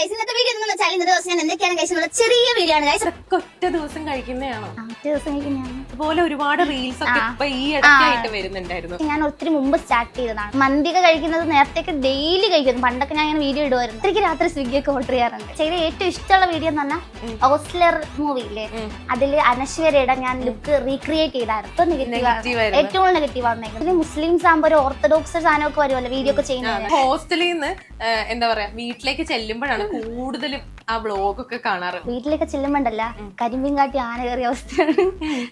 Guys ഇന്നത്തെ video എന്ന് വെച്ചാൽ ഇന്നത്തെ ദിവസം ഞാൻ എന്തൊക്കെയാണ് കഴിച്ചുള്ള ചെറിയ വീഡിയോ ആണ് ഗൈസ്. ഒറ്റ ദിവസം കഴിക്കുന്നതാണോ? ഒറ്റ ദിവസം കഴിക്കുന്നതാണ്. അതുപോലെ ഒരുപാട് റീൽസ് ഒക്കെ ഇപ്പൊ ഈ ഇടയ്ക്കായിട്ട് വരുന്നുണ്ടായിരുന്നു. ഞാൻ ഒത്തിരി മുമ്പ് സ്റ്റാർട്ട് ചെയ്തതാണ്. മന്തിയൊക്കെ കഴിക്കുന്നത് നേരത്തേക്ക് ഡെയിലി കഴിക്കുന്നു. പണ്ടൊക്കെ ഞാൻ ഇങ്ങനെ വീഡിയോ ഇടുമായിരുന്നു. എനിക്ക് രാത്രി സ്വിഗ്ഗിയൊക്കെ ഓർഡർ ചെയ്യാറുണ്ട്. ചെയ്ത ഏറ്റവും ഇഷ്ടമുള്ള വീഡിയോ എന്ന് പറഞ്ഞാൽ ഹോസ്റ്റലർ മൂവിയില്ലേ, അതില് അനശ്വരയുടെ ഞാൻ ലുക്ക് റീക്രിയേറ്റ് ചെയ്തായിരുന്നു. നെഗറ്റീവ് ഏറ്റവും നെഗറ്റീവ് ആണ്. മുസ്ലിംസ് ആകുമ്പോൾ ഒരു ഓർത്തഡോക്സ് സാധനമൊക്കെ വരുമല്ലോ വീഡിയോ ഒക്കെ ചെയ്യുന്നത്. ഹോസ്റ്റലിൽ നിന്ന് എന്താ പറയാ വീട്ടിലേക്ക് ചെല്ലുമ്പോഴാണ് കൂടുതലും ആ വ്ളോഗ് ഒക്കെ കാണാറ്. വീട്ടിലേക്ക് ചെല്ലുമ്പോണ്ടല്ല കരിമ്പീൻ കാട്ടി ആന കയറിയ അവസ്ഥയാണ്.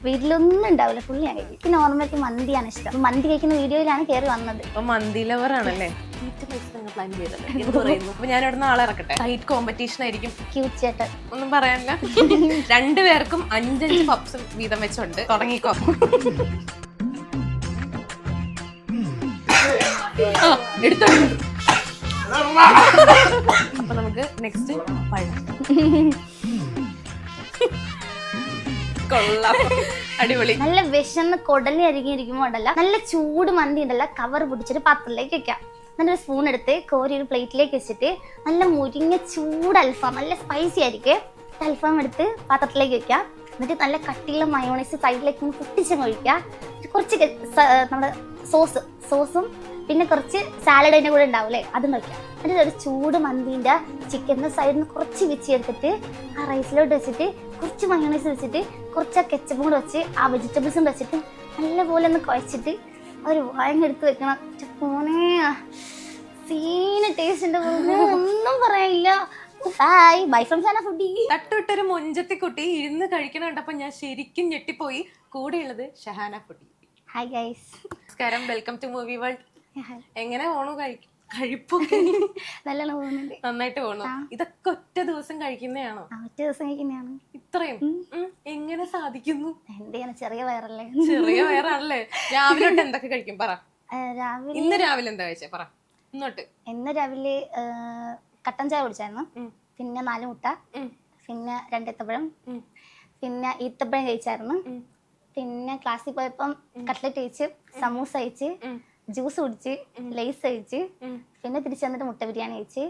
വീട്ടിലൊന്നും ഉണ്ടാവില്ല, ഫുള്ള് ഞാൻ കഴിക്കും. നോർമലി മന്തിയാണ് ഇഷ്ടം. മന്തി കഴിക്കുന്ന വീഡിയോയിലാണ് കയറി വന്നത്. അപ്പൊ മന്തി ലവർ ആണല്ലേ? പ്ലാൻ ചെയ്തത് എന്ന് പറയുന്നു. അപ്പൊ ഞാൻ ഇവിടെ നാളെ ഇറക്കട്ടെ. ഹൈറ്റ് കോമ്പറ്റീഷൻ ആയിരിക്കും. ക്യൂട്ട് ചേട്ടൻ ഒന്നും പറയാനില്ല. രണ്ടുപേർക്കും 5 പപ്സും വീതം വെച്ചുണ്ട്. തുടങ്ങിക്കോ. എടുത്തോ. അപ്പൊ നമുക്ക് നെക്സ്റ്റ് പഴം. കൊള്ളാം, അടിപൊളി. നല്ല വിശന്ന് കൊടലി അരികിയിരിക്കുമ്പോ ഉണ്ടല്ല, നല്ല ചൂട് മന്തി ഉണ്ടല്ല, കവർ പിടിച്ചിട്ട് പാത്രത്തിലേക്ക് വെക്കാം. എന്നിട്ട് ഒരു സ്പൂൺ എടുത്ത് കോരി ഒരു പ്ലേറ്റിലേക്ക് വെച്ചിട്ട് നല്ല മുരിങ്ങ ചൂട് അൽഫാം, നല്ല സ്പൈസി ആയിരിക്കും. അൽഫാം എടുത്ത് പാത്രത്തിലേക്ക് വെക്കാം. എന്നിട്ട് നല്ല കട്ടിയുള്ള മയോണൈസ് സൈഡിലേക്ക് പൊട്ടിച്ചങ്ങ് ഒഴിക്കുക. കുറച്ച് നമ്മുടെ സോസും പിന്നെ കുറച്ച് സാലഡ് അതിൻ്റെ കൂടെ ഉണ്ടാവില്ലേ, അതും വയ്ക്കാം. എന്നിട്ട് ഒരു ചൂട് മന്തിൻ്റെ ചിക്കൻ്റെ സൈഡിൽ നിന്ന് കുറച്ച് വെച്ചെടുത്തിട്ട് ആ റൈസിലോട്ട് വെച്ചിട്ട് കുറച്ച് മയോണൈസ് വെച്ചിട്ട് കുറച്ച് ആ കെച്ചപ്പും കൂടെ വെച്ച് ആ വെജിറ്റബിൾസും വെച്ചിട്ട് നല്ലപോലെ ഒന്ന് കുഴച്ചിട്ട് ഒരു വായങ്ങെടുത്ത് വെക്കണം. പോണേ സീന ടേസ്റ്റിൻ്റെ ഒന്നും പറയാനില്ല. Hi bye from Shana foodie. തട്ടുവിട്ടൊരു മൊഞ്ചത്തി കുട്ടി ഇരുന്ന് കഴിക്കണ കണ്ടപ്പോ ഞാൻ ശരിക്കും ഞെട്ടിപ്പോയി. കൂടെയുള്ളത് ഷഹാന ഫുഡി. ഹായ് ഗൈസ്, നമസ്കാരം, വെൽക്കം ടു മൂവി വേൾഡ്. എങ്ങനെ പോണു കഴിപ്പൊക്കെ? നല്ലോണം പോകുന്നുണ്ട്, നന്നായിട്ട് പോണു. ഇതൊക്കെ ഒറ്റ ദിവസം കഴിക്കുന്നതാണോ? ഒറ്റ ദിവസം കഴിക്കുന്നതാണ്. ഇത്രയും എങ്ങനെ സാധിക്കുന്നു? എന്താണ്, ചെറിയ വയറല്ലേ. ചെറിയ വയറാണല്ലേ. രാവിലെ തൊട്ട് എന്തൊക്കെ കഴിക്കും പറ? രാവിലെ ഇന്ന് രാവിലെ എന്താ കഴിച്ചേ പറ? ഇന്ന് രാവിലെ കട്ടൻ ചായ കുടിച്ചായിരുന്നു. പിന്നെ 4 മുട്ട, പിന്നെ 2 ഏത്തപ്പഴം, പിന്നെ ഈത്തപ്പഴം കഴിച്ചായിരുന്നു. പിന്നെ ക്ലാസ്സിൽ പോയപ്പം കട്ട്ലറ്റ് കഴിച്ച്, സമൂസ കഴിച്ച്, ജ്യൂസ് കുടിച്ച്, ലേസ് കഴിച്ച്, പിന്നെ തിരിച്ചു വന്നിട്ട് മുട്ട ബിരിയാണി കഴിച്ച്,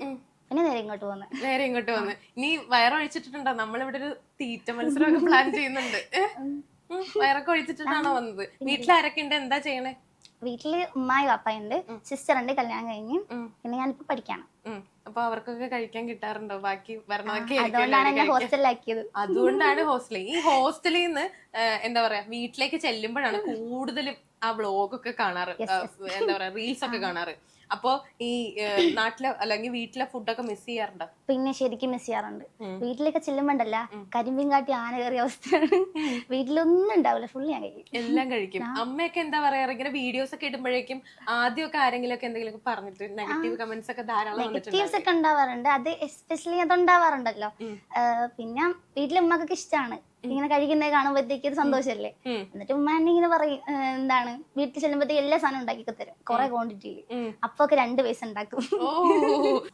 പിന്നെ നേരെ ഇങ്ങോട്ട് വന്ന്. ഇനി വയറൊഴിച്ചിട്ടുണ്ടോ? നമ്മളിവിടെ ഒരു തീറ്റ മത്സരമൊക്കെ പ്ലാൻ ചെയ്യുന്നുണ്ട്. വയറൊക്കെ ഒഴിച്ചിട്ടാണോ വന്നത്? വീട്ടിലാരൊക്കെ ഉണ്ട്? എന്താ ചെയ്യണേ? വീട്ടില് ഉമ്മായി വാപ്പായുണ്ട്, സിസ്റ്റർ ഉണ്ട്, കല്യാണം കഴിഞ്ഞ്. പിന്നെ ഞാനിപ്പോ പഠിക്കാണ്. അപ്പൊ അവർക്കൊക്കെ കഴിക്കാൻ കിട്ടാറുണ്ടോ? ബാക്കി വരണതൊക്കെ ഹോസ്റ്റലിലാക്കിയത്. അതുകൊണ്ടാണ് ഹോസ്റ്റലിൽ. ഈ ഹോസ്റ്റലിൽ നിന്ന് എന്താ പറയാ വീട്ടിലേക്ക് ചെല്ലുമ്പോഴാണ് കൂടുതലും ആ വ്ളോഗ് ഒക്കെ കാണാറ്, എന്താ പറയാ റീൽസ് ഒക്കെ കാണാറ്. അപ്പൊ ഈ നാട്ടിലെ അല്ലെങ്കിൽ വീട്ടിലെ ഫുഡൊക്കെ മിസ് ചെയ്യാറുണ്ടോ? പിന്നെ ശരിക്കും മിസ് ചെയ്യാറുണ്ട്. വീട്ടിലൊക്കെ ചെല്ലുമ്പോണ്ടല്ല കരിമ്പീൻ കാട്ടി ആന കയറിയ അവസ്ഥയാണ്. വീട്ടിലൊന്നും ഉണ്ടാവില്ല, ഫുള്ള് ഞാൻ കഴിക്കും, എല്ലാം കഴിക്കും. അമ്മയൊക്കെ എന്താ പറയാറ്, ഇങ്ങനെ വീഡിയോസ് ഒക്കെ ഇടുമ്പോഴേക്കും ആദ്യമൊക്കെ ആരെങ്കിലും ഒക്കെ എന്തെങ്കിലും പറഞ്ഞിട്ട് നെഗറ്റീവ് കമന്റ്സ് ഒക്കെ ധാരാളം നെഗറ്റീവ്സ് ഒക്കെ ഉണ്ടാവാറുണ്ട്. അത് എസ്പെഷ്യലി അതുണ്ടാവാറുണ്ടല്ലോ. പിന്നെ വീട്ടിലെ ഉമ്മക്കൊക്കെ ഇഷ്ടമാണ് ഇങ്ങനെ കഴിക്കുന്നത് കാണുമ്പോഴത്തേക്ക് ഒരു സന്തോഷമല്ലേ. എന്നിട്ട് ഉമ്മ എന്നെ ഇങ്ങനെ പറയും, എന്താണ് വീട്ടിൽ ചെല്ലുമ്പോഴത്തേക്ക് എല്ലാ സാധനം ഉണ്ടാക്കി തരും, കുറെ ക്വാണ്ടിറ്റിയിൽ. അപ്പൊ ഒക്കെ 2 പൈസ ഉണ്ടാക്കും.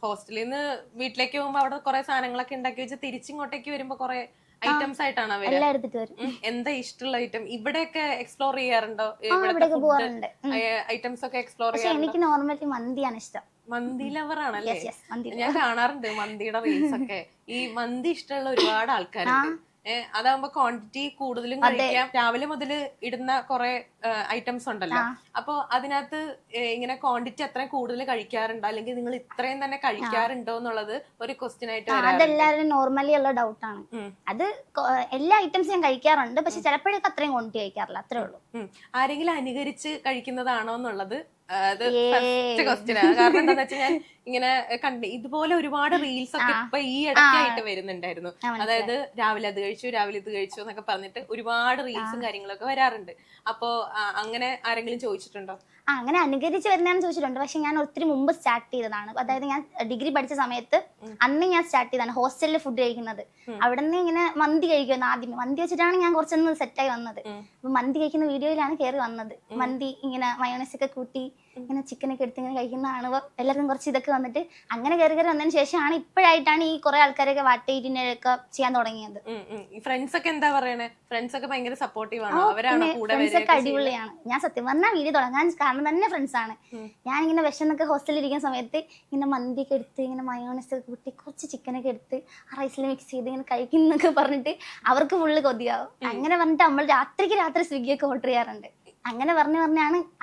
ഹോസ്റ്റലിൽ നിന്ന് വീട്ടിലേക്ക് പോകുമ്പോ അവിടെ കുറെ സാധനങ്ങളൊക്കെ ഉണ്ടാക്കി വെച്ച് തിരിച്ചിങ്ങോട്ടേക്ക് വരുമ്പോ കുറെ ഐറ്റംസ് ആയിട്ടാണ് എല്ലാം എടുത്തിട്ട് വരും. എന്താ ഇഷ്ടമുള്ള ഐറ്റം? ഇവിടെയൊക്കെ എക്സ്പ്ലോർ ചെയ്യാറുണ്ടോ? ഐറ്റംസ് ഒക്കെ എക്സ്പ്ലോർ ചെയ്യാറുണ്ടോ? എനിക്ക് നോർമലി മന്തിയാണ് ഇഷ്ടം. മന്തി ലവർ ആണല്ലേ? ഞാൻ കാണാറുണ്ട് മന്തിയുടെ റീൽസ് ഒക്കെ. ഈ മന്തി ഇഷ്ടമുള്ള ഒരുപാട് ആൾക്കാരുണ്ട്. അതാകുമ്പോ ക്വാണ്ടിറ്റി കൂടുതലും കഴിക്കാം. രാവിലെ മുതൽ ഇടുന്ന കുറെ ഐറ്റംസ് ഉണ്ടല്ലോ. അപ്പൊ അതിനകത്ത് ഇങ്ങനെ ക്വാണ്ടിറ്റി അത്രയും കൂടുതൽ കഴിക്കാറുണ്ടോ, അല്ലെങ്കിൽ നിങ്ങൾ ഇത്രയും തന്നെ കഴിക്കാറുണ്ടോ എന്നുള്ളത് ഒരു ക്വസ്റ്റ്യൻ ആയിട്ട് വരാം. അതെല്ലാവരും നോർമലി ഉള്ള ഡൗട്ടാണ്. അത് എല്ലാ ഐറ്റംസും ഞാൻ കഴിക്കാറുണ്ട്, പക്ഷെ ചിലപ്പോഴൊക്കെ അത്രയും ക്വാണ്ടിറ്റി കഴിക്കാറില്ല, അത്രേ ഉള്ളൂ. ആരെങ്കിലും അനുകരിച്ച് കഴിക്കുന്നതാണോ എന്നുള്ളത് അത് ഫസ്റ്റ് ക്വസ്റ്റ്യൻ ആണ്. കാരണം എന്താന്ന് വെച്ചാൽ ഞാൻ ഇങ്ങനെ കണ്ട് ഇതുപോലെ ഒരുപാട് റീൽസ് ഒക്കെ ഇപ്പൊ ഈ ഇടയ്ക്കായിട്ട് വരുന്നുണ്ടായിരുന്നു. അതായത് രാവിലെ അത് കഴിച്ചു, രാവിലെ ഇത് കഴിച്ചു എന്നൊക്കെ പറഞ്ഞിട്ട് ഒരുപാട് റീൽസും കാര്യങ്ങളൊക്കെ വരാറുണ്ട്. അപ്പൊ അങ്ങനെ ആരെങ്കിലും ചോദിച്ചിട്ടുണ്ടോ? അങ്ങനെ അനുകരിച്ച് വരുന്നതെന്ന് ചോദിച്ചിട്ടുണ്ട്. പക്ഷെ ഞാൻ ഒത്തിരി മുമ്പ് സ്റ്റാർട്ട് ചെയ്തതാണ്. അതായത് ഞാൻ ഡിഗ്രി പഠിച്ച സമയത്ത് അന്ന് ഞാൻ സ്റ്റാർട്ട് ചെയ്തതാണ് ഹോസ്റ്റലിൽ ഫുഡ് കഴിക്കുന്നത്. അവിടെ നിന്ന് ഇങ്ങനെ മന്തി കഴിക്കുമെന്ന് ആദ്യം മന്തി വെച്ചിട്ടാണ് ഞാൻ കുറച്ചൊന്ന് സെറ്റായി വന്നത്. അപ്പൊ മന്തി കഴിക്കുന്ന വീഡിയോയിലാണ് കയറി വന്നത്. മന്തി ഇങ്ങനെ മയോണൈസ് ഒക്കെ കൂട്ടി ഇങ്ങനെ ചിക്കനൊക്കെ എടുത്ത് ഇങ്ങനെ കഴിക്കുന്ന കാണുമ്പോൾ എല്ലാവർക്കും കുറച്ച് ഇതൊക്കെ വന്നിട്ട് അങ്ങനെ കയറി വന്നതിന് ശേഷമാണ് ഇപ്പോഴായിട്ടാണ് ഈ കുറെ ആൾക്കാരൊക്കെ വാട്ടേറ്റിനൊക്കെ ചെയ്യാൻ തുടങ്ങിയത്. ഫ്രണ്ട്സ് ഒക്കെ എന്താ പറയണേ? ഫ്രണ്ട്സ് ഒക്കെ ഭയങ്കര സപ്പോർട്ടീവ് ആണ്, അവരാണ് കൂടെ ഫ്രണ്ട്സ് ഒക്കെ അടിപൊളിയാണ്. ഞാൻ സത്യം പറഞ്ഞാൽ വീഡിയോ തുടങ്ങാൻ കാരണം തന്നെ ഫ്രണ്ട്സ് ആണ്. ഞാൻ ഇങ്ങനെ വിശന്നൊക്കെ ഹോസ്റ്റലിൽ ഇരിക്കുന്ന സമയത്ത് ഇങ്ങനെ മന്തിയൊക്കെ എടുത്ത് ഇങ്ങനെ മയോണൈസ് ഒക്കെ കൂട്ടി കുറച്ച് ചിക്കനൊക്കെ എടുത്ത് ആ റൈസിൽ മിക്സ് ചെയ്ത് ഇങ്ങനെ കഴിക്കുന്നൊക്കെ പറഞ്ഞിട്ട് അവർക്ക് ഫുള്ള് കൊതിയാവും. അങ്ങനെ പറഞ്ഞിട്ട് നമ്മൾ രാത്രി സ്വിഗ്ഗിയൊക്കെ ഓർഡർ ചെയ്യാറുണ്ട്. അങ്ങനെ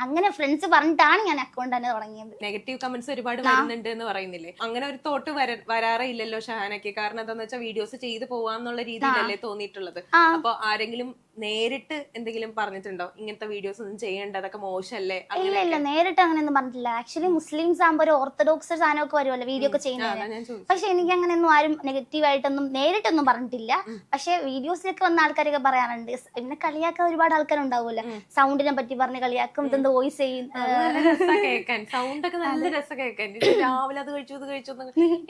അങ്ങനെ ഫ്രണ്ട്സ് പറഞ്ഞിട്ടാണ് ഞാൻ അക്കൗണ്ട് തന്നെ തുടങ്ങിയത്. നെഗറ്റീവ് കമന്റ്സ് ഒരുപാട് വരുന്നുണ്ട് എന്ന് പറയുന്നില്ലേ? അങ്ങനെ ഒരു തോട്ട് വരാറേ ഇല്ലല്ലോ ഷഹാനയ്ക്ക്. കാരണം എന്താന്ന് വെച്ചാൽ വീഡിയോസ് ചെയ്ത് പോവാന്നുള്ള രീതിയിലല്ലേ തോന്നിയിട്ടുള്ളത്. അപ്പൊ ആരെങ്കിലും നേരിട്ട് എന്തെങ്കിലും പറഞ്ഞിട്ടുണ്ടോ ഇങ്ങനത്തെ വീഡിയോസ് ഒന്നും ചെയ്യേണ്ട, അതൊക്കെ മോശമല്ലേ? ഇല്ല, നേരിട്ട് അങ്ങനെയൊന്നും പറഞ്ഞിട്ടില്ല. ആക്ച്വലി മുസ്ലിംസ് ആകുമ്പോൾ ഒരു ഓർത്തഡോക്സ് സാധനമൊക്കെ വരുമല്ലോ വീഡിയോ ഒക്കെ ചെയ്യുന്നത്. പക്ഷെ എനിക്ക് അങ്ങനെയൊന്നും ആരും നെഗറ്റീവ് ആയിട്ടൊന്നും നേരിട്ടൊന്നും പറഞ്ഞിട്ടില്ല. പക്ഷെ വീഡിയോസിലൊക്കെ വന്ന ആൾക്കാരൊക്കെ പറയാറുണ്ട്. പിന്നെ കളിയാക്കാൻ ഒരുപാട് ആൾക്കാരുണ്ടാവുമല്ലോ, സൗണ്ടിനെ പറ്റി പറഞ്ഞ് കളിയാക്കും, ഇതെന്ത് വോയിസ് ചെയ്യും. കേൾക്കാൻ സൗണ്ട് ഒക്കെ നല്ല രസം കേൾക്കാൻ. രാവിലെ അത് കഴിച്ചു ഇത് കഴിച്ചു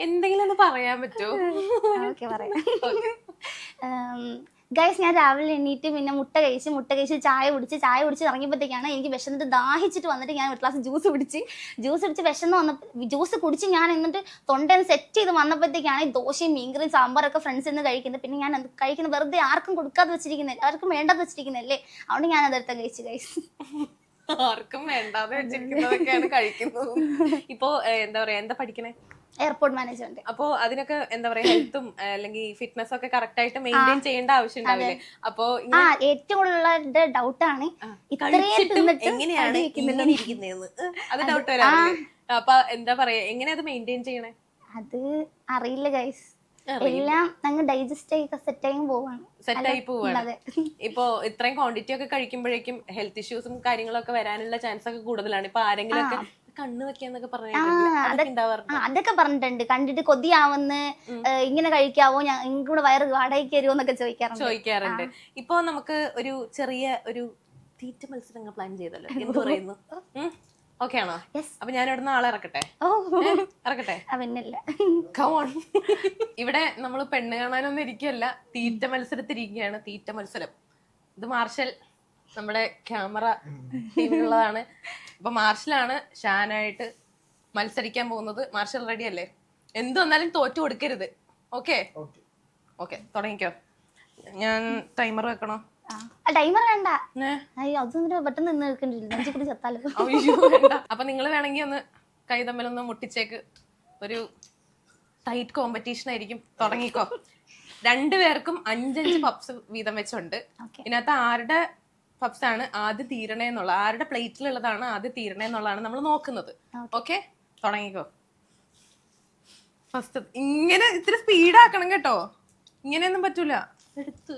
എന്തെങ്കിലും ഒന്ന് പറയാൻ പറ്റുമോ? ഓക്കെ, പറയാം. ഗൈസ്, ഞാൻ രാവിലെ എണീറ്റ് പിന്നെ മുട്ട കഴിച്ച് ചായ കുടിച്ച് ഇറങ്ങിയപ്പോഴത്തേക്കാണ് എനിക്ക് വിശന്നിട്ട് ദാഹിച്ചിട്ട് വന്നിട്ട് ഞാൻ ഒരു ഗ്ലാസ് ജ്യൂസ് കുടിച്ച് വിശന്ന് വന്നപ്പോൾ ജ്യൂസ് കുടിച്ച് ഞാൻ എന്നിട്ട് തൊണ്ടയിൽ സെറ്റ് ചെയ്ത് വന്നപ്പോഴത്തേക്കാണ് ഈ ദോശയും മീൻകറിയും സാമ്പാറൊക്കെ ഫ്രണ്ട്സിൽ നിന്ന് കഴിക്കുന്നത്. പിന്നെ ഞാൻ അത് കഴിക്കുന്നത് വെറുതെ ആർക്കും കൊടുക്കാതെ വെച്ചിരിക്കുന്നില്ല, ആർക്കും വേണ്ടാതെ വെച്ചിരിക്കുന്നല്ലേ, അതുകൊണ്ട് ഞാൻ അതെടുത്ത കഴിച്ചു. ഗൈസ്, ആർക്കും വേണ്ടാതെ വെച്ചിരിക്കുന്നതൊക്കെയാണ് കഴിക്കുന്നത്. ഇപ്പോ എന്താ പറയാ, എന്താ പഠിക്കണേ? Airport management. അപ്പോ അതിനൊക്കെ എന്താ പറയാ, ഹെൽത്തും അല്ലെങ്കിൽ ഫിറ്റ്നസ് ഒക്കെ കറക്റ്റ് ആയിട്ട് മെയിൻറ്റെയിൻ ചെയ്യേണ്ട ആവശ്യം ഉണ്ടാവില്ലേ? അപ്പൊ ഏറ്റവും കൂടുതൽ ഡൗട്ടാണ് എങ്ങനെയാണ് ഇരിക്കുന്നതെന്ന്, അത് ഡൗട്ട് വരാറില്ലേ? അപ്പൊ എന്താ പറയാ, എങ്ങനെ അത് മെയിൻറ്റെയിൻ ചെയ്യണേ? അത് അറിയില്ല ഗൈസ്, എല്ലാം അങ്ങ് ഡൈജസ്റ്റ് സെറ്റായി പോവാണ്. ഇപ്പൊ ഇത്രയും ക്വാണ്ടിറ്റി ഒക്കെ കഴിക്കുമ്പോഴേക്കും ഹെൽത്ത് ഇഷ്യൂസും കാര്യങ്ങളൊക്കെ വരാനുള്ള ചാൻസ് ഒക്കെ കൂടുതലാണ്. ഇപ്പൊ ആരെങ്കിലും ഒക്കെ കണ്ണ് വെക്കാന്നൊക്കെ അതൊക്കെ പറഞ്ഞിട്ടുണ്ട്. കണ്ടിട്ട് കൊതിയാവുന്ന ഇങ്ങനെ കഴിക്കാവോ, കൂടെ വയറ് വാടകയ്ക്ക് തരുമോ എന്നൊക്കെ ചോദിക്കാറുണ്ട്. ഇപ്പൊ നമുക്ക് ഒരു ചെറിയ ഒരു തീറ്റ മത്സരങ്ങൾ പ്ലാൻ ചെയ്തല്ലോ, എന്ത് പറയുന്നു? ഓക്കെ ആണോ? അപ്പൊ ഞാൻ ഇവിടുന്ന് ആളെ ഇറക്കട്ടെ? ഇവിടെ നമ്മള് പെണ്ണ് കാണാനൊന്നും ഇരിക്കുകയല്ല, തീറ്റ മത്സരത്തിരിക്കുകയാണ്. തീറ്റ മത്സരം. ഇത് മാർഷൽ നമ്മുടെ ക്യാമറ ടീമിലുള്ളതാണ്. അപ്പൊ മാർഷലാണ് ഷാനായിട്ട് മത്സരിക്കാൻ പോകുന്നത്. മാർഷൽ റെഡി അല്ലേ? എന്ത് വന്നാലും തോറ്റു കൊടുക്കരുത്. ഓക്കെ, തുടങ്ങിക്കോ. ഞാൻ ടൈമർ വെക്കണോ? ടൈമർ വേണ്ട, അതൊന്നും പെട്ടെന്ന് നിന്ന് നിൽക്കണ്ടില്ല, ചത്താലോ. അപ്പൊ നിങ്ങൾ വേണമെങ്കിൽ ഒന്ന് കൈ തമ്മിലൊന്ന് മുട്ടിച്ചേക്ക്. ഒരു ടൈറ്റ് കോമ്പറ്റീഷൻ ആയിരിക്കും. തുടങ്ങിക്കോ. രണ്ടുപേർക്കും 5 പപ്സ് വീതം വെച്ചുണ്ട്. ഇതിനകത്ത് ആരുടെ പപ്സ് ആണ് ആദ്യം തീരണേ എന്നുള്ള, ആരുടെ പ്ലേറ്റിലുള്ളതാണ് ആദ്യം തീരണേ എന്നുള്ളതാണ് നമ്മൾ നോക്കുന്നത്. ഓക്കെ, തുടങ്ങിക്കോ. ഫസ്റ്റ് ഇങ്ങനെ ഇത്തിരി സ്പീഡാക്കണം കേട്ടോ, ഇങ്ങനെയൊന്നും പറ്റൂല. എടുത്ത്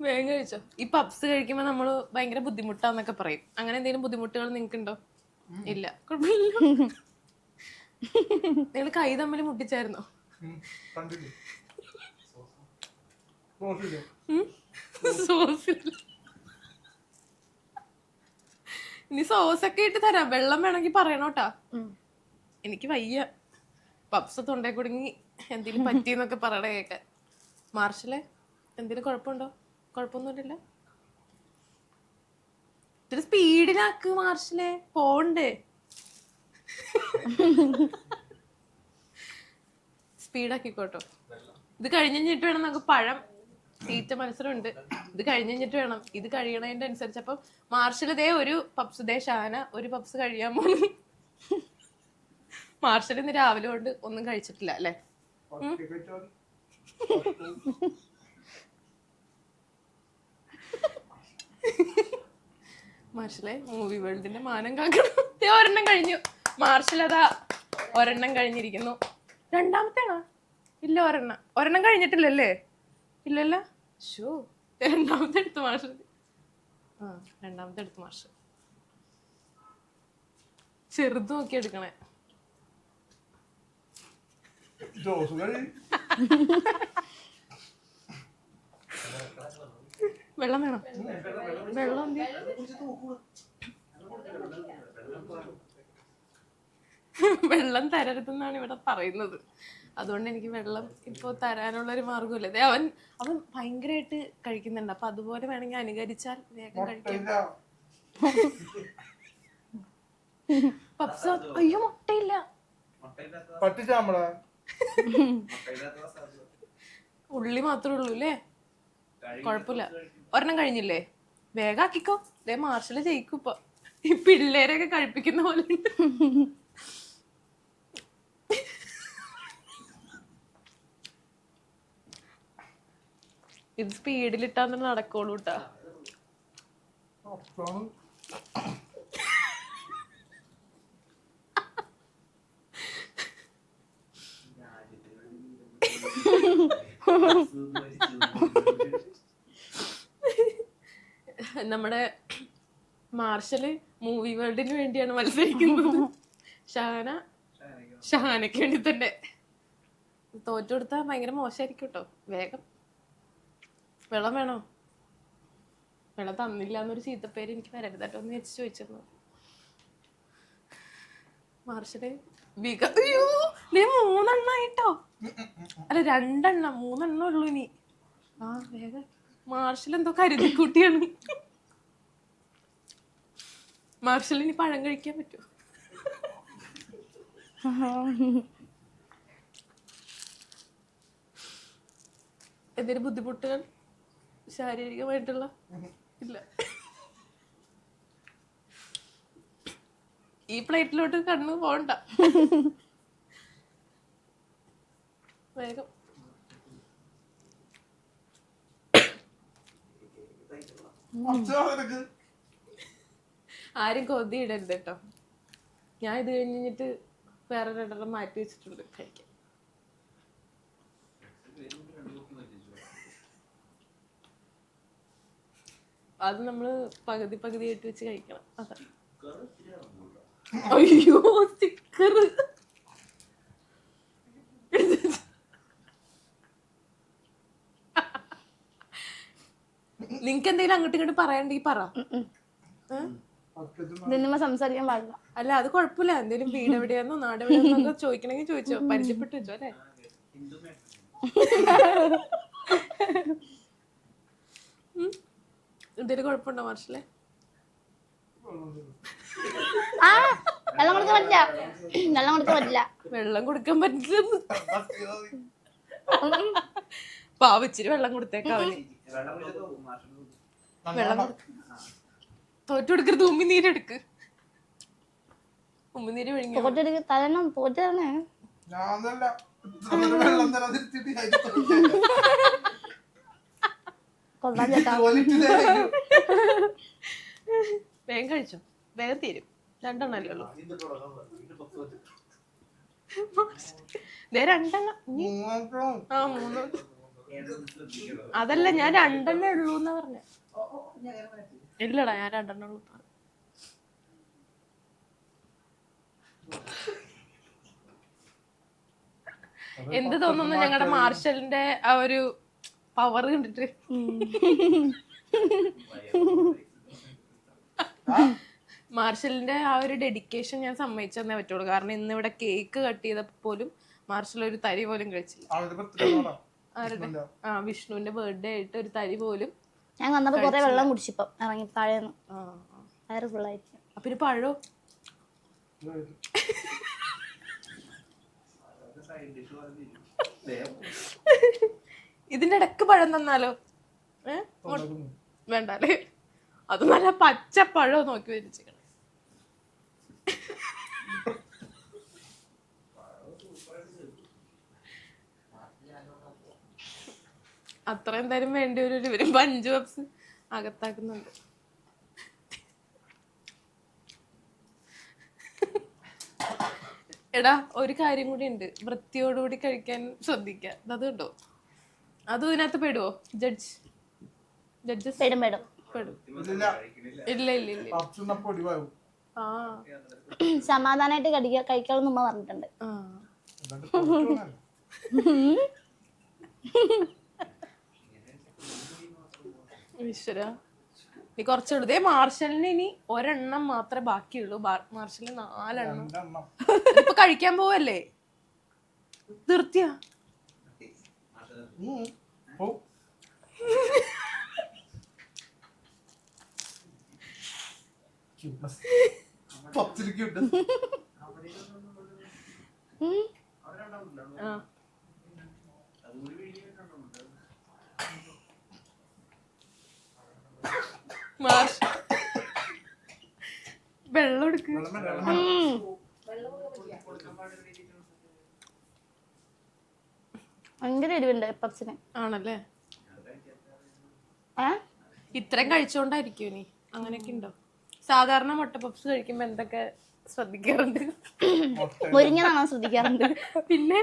വേഗം കഴിച്ചോ. ഈ പപ്സ് കഴിക്കുമ്പോ നമ്മള് ഭയങ്കര ബുദ്ധിമുട്ടാന്നൊക്കെ പറയും. അങ്ങനെ എന്തെങ്കിലും ബുദ്ധിമുട്ടുകൾ നിങ്ങൾക്കുണ്ടോ? ഇല്ല, കുഴപ്പമില്ല. നിങ്ങൾ കൈ തമ്മിൽ മുട്ടിച്ചായിരുന്നോ? ഇനി സോസൊക്കെ ഇട്ട് തരാം, വെള്ളം വേണമെങ്കിൽ പറയണോട്ടാ. എനിക്ക് വയ്യ, പപ്സ് തൊണ്ടേ കുടുങ്ങി എന്തെങ്കിലും പറ്റിയെന്നൊക്കെ പറയണ കേൾക്കാൻ. മാർഷലെ, എന്തെങ്കിലും കുഴപ്പമുണ്ടോ? കുഴപ്പമൊന്നുമില്ല. ഇത്തിരി സ്പീഡിലാക്ക് മാർഷലെ, പോണ്ടേ? സ്പീഡാക്കിക്കോട്ടോ. ഇത് കഴിഞ്ഞിട്ട് വേണം നമുക്ക് പഴം തീറ്റ മത്സരമുണ്ട്. ഇത് കഴിഞ്ഞിട്ട് വേണം, ഇത് കഴിയണതിന്റെ അനുസരിച്ച്. അപ്പം മാർഷൽ ഇതേ ഒരു പപ്സ്, ഇതേ ഷാന ഒരു പപ്സ് കഴിയാൻ പോകുന്നു. മാർഷൽ ഇന്ന് രാവിലെ കൊണ്ട് ഒന്നും കഴിച്ചിട്ടില്ല അല്ലേ? മാർഷലെ, മൂവി വേൾഡിന്റെ മാനം കാക്കണം. ഒരെണ്ണം കഴിഞ്ഞു. മാർഷൽ അതാ ഒരെണ്ണം കഴിഞ്ഞിരിക്കുന്നു. രണ്ടാമത്തേണോ? ഇല്ല, ഒരെണ്ണം കഴിഞ്ഞിട്ടില്ലല്ലേ? ഇല്ലല്ല. ഷോ, രണ്ടാമത്തെ എടുത്തു മാർഷൽ. രണ്ടാമത്തെ എടുത്തു മാർഷൽ. ചെറുത് നോക്കി എടുക്കണേ. വെള്ളം വേണം? വെള്ളം വെള്ളം തരരുതെന്നാണ് ഇവിടെ പറയുന്നത്. അതുകൊണ്ട് എനിക്ക് വെള്ളം ഇപ്പൊ തരാനുള്ളൊരു മാർഗമില്ല. ദേ അവൻ ഭയങ്കരമായിട്ട് കഴിക്കുന്നുണ്ട്. അപ്പൊ അതുപോലെ വേണമെങ്കിൽ അനുകരിച്ചാൽ വേഗം കഴിക്കാം. പപ്സ അയ്യോ മുട്ടയില്ല. ഉള്ളി മാത്രമേ ഉള്ളൂ അല്ലേ? കൊഴപ്പില്ല. ഒരെണ്ണം കഴിഞ്ഞില്ലേ? വേഗം ആക്കിക്കോ. ദേ മാർഷല് ജയിക്കും ഇപ്പൊ. ഈ പിള്ളേരൊക്കെ കഴിപ്പിക്കുന്ന പോലെ ഉണ്ട്. ഇത് സ്പീഡിലിട്ടാ നടക്കോളൂ കേട്ടാ. നമ്മുടെ മാർഷല് മൂവി വേൾഡിന് വേണ്ടിയാണ് മത്സരിക്കുന്നത്. ഷഹാനയ്ക്ക് വേണ്ടി തന്നെ. തോറ്റു കൊടുത്താൽ ഭയങ്കര മോശമായിരിക്കും കേട്ടോ. വേഗം വെള്ളം വേണോ? വെള്ളം തന്നില്ല എന്നൊരു ചീത്തപ്പേര് എനിക്ക് വരരുത് കേട്ടോ എന്ന് വെച്ച് ചോദിച്ചിരുന്നു. മാർഷല് അയ്യോ നീ 3 എണ്ണായിട്ടോ. അല്ല 2 എണ്ണം, 3 എണ്ണം ഉള്ളൂ ഇനി. ആ വേഗം. മാർഷൽ എന്തോ കരുതിക്കൂട്ടിയാണ്. മാർഷൽ ഇനി പഴം കഴിക്കാൻ പറ്റുമോ? എന്തെങ്കിലും ബുദ്ധിമുട്ടുകൾ ശാരീരികമായിട്ടുള്ള? ഇല്ല. ഈ പ്ലേറ്റിലോട്ട് കണ്ണു പോണ്ട. വേഗം. ആരും കൊതി ഇടരുത് കേട്ടോ. ഞാൻ ഇത് കഴിഞ്ഞിട്ട് വേറെ 2 മാറ്റി വെച്ചിട്ടുണ്ട് കഴിക്കാൻ. അത് നമ്മള് പകുതി ആയിട്ട് വെച്ച് കഴിക്കണം. അതാ. അയ്യോ സ്റ്റിക്കർ. നിങ്ങക്ക് എന്തെങ്കിലും അങ്ങോട്ടും ഇങ്ങോട്ട് പറയാണ്ടെങ്കിൽ പറ. സംസാരിക്കാൻ പാടില്ല. അല്ല അത് കുഴപ്പമില്ല. എന്തെങ്കിലും വീട് എവിടെയാന്നോ നാട് എവിടെയാന്നോ ചോദിക്കണമെങ്കിൽ ചോദിച്ചോ. പരിചയപ്പെട്ട് വെച്ചോ അല്ലേ? എന്തെങ്കിലും കുഴപ്പമുണ്ടോ മാർഷല്ലേ? വെള്ളം കൊടുക്കാൻ പറ്റില്ല. വെള്ളം കൊടുക്കാൻ പറ്റില്ല. പാവിച്ചിരി വെള്ളം കൊടുത്തേക്കാം അവന്. വെള്ളം തോറ്റു കൊടുക്കരുത്. ഉമ്മിനീരെടുക്ക്. ഉമ്മിനീര് വിഴുങ്ങി. വേഗം കഴിച്ചോ. വേഗം തീരും. 2 എണ്ണല്ലേ ഉള്ളൂ. 2 എണ്ണം. ആ 3. അതല്ല ഞാൻ 2 എണ്ണേ ഉള്ളൂ എന്നാ പറഞ്ഞ. ഇല്ലടാ ഞാൻ 2 എണ്ണേ ഉള്ളൂ. എന്ത് തോന്നുന്നു ഞങ്ങളുടെ മാർഷലിന്റെ ആ ഒരു പവർ കണ്ടിട്ട്? മാർഷലിന്റെ ആ ഒരു ഡെഡിക്കേഷൻ ഞാൻ സമ്മതിച്ചെന്നേ പറ്റുള്ളൂ. കാരണം ഇന്ന് ഇവിടെ കേക്ക് കട്ട് ചെയ്തപ്പോൾ പോലും മാർഷൽ ഒരു തരി പോലും കഴിച്ചില്ല. വിഷ്ണുവിന്റെ ബർത്ത്ഡേ ആയിട്ട് ഒരു തരി പോലും. ഞാൻ വന്നപ്പോ കുറെ വെള്ളം കുടിച്ചിപ്പം ഇറങ്ങി താഴേന്ന്. വയറ് ഫുള്ളായിട്ട്. അപ്പൊ ഒരു പഴോ? ഇതിന്റെ ഇടക്ക് പഴം തന്നാലോ? വേണ്ടല്ലേ? അത് നല്ല പച്ച പഴം നോക്കി വരിച്ചിക്കണം. അത്ര എന്തായാലും വേണ്ടി വരും. 5 പപ്സ് അകത്താക്കുന്നുണ്ട്. എടാ ഒരു കാര്യം കൂടി ഉണ്ട്. വൃത്തിയോടുകൂടി കഴിക്കാൻ ശ്രദ്ധിക്കുക. അത് കേട്ടോ. അതും ഇതിനകത്ത് പെടുവോ? ജഡ്ജസ് പെടും. ഇല്ല സമാധാനായിട്ട് കഴിക്കാമെന്ന് ഉമ്മ പറഞ്ഞിട്ടുണ്ട്. ഈശ്വര നീ കുറച്ചെടുത്തേ. മാർഷലിന് ഇനി 1 എണ്ണം മാത്രമേ ബാക്കിയുള്ളൂ. മാർഷലിന് 4 എണ്ണം. ഇപ്പൊ കഴിക്കാൻ പോവല്ലേ? നിർത്തിയാ വെള്ളം എടുക്ക്. ഭയങ്കര എരിവുണ്ട് പപ്സിന്. ആണല്ലേ, ഇത്രയും കഴിച്ചോണ്ടായിരിക്കും ഇനി അങ്ങനെയൊക്കെ ഉണ്ടോ? സാധാരണ മുട്ട പപ്സ് കഴിക്കുമ്പോ എന്തൊക്കെ ശ്രദ്ധിക്കാറുണ്ട്? മുരിഞ്ഞതാണോ ശ്രദ്ധിക്കാറുണ്ട്, പിന്നെ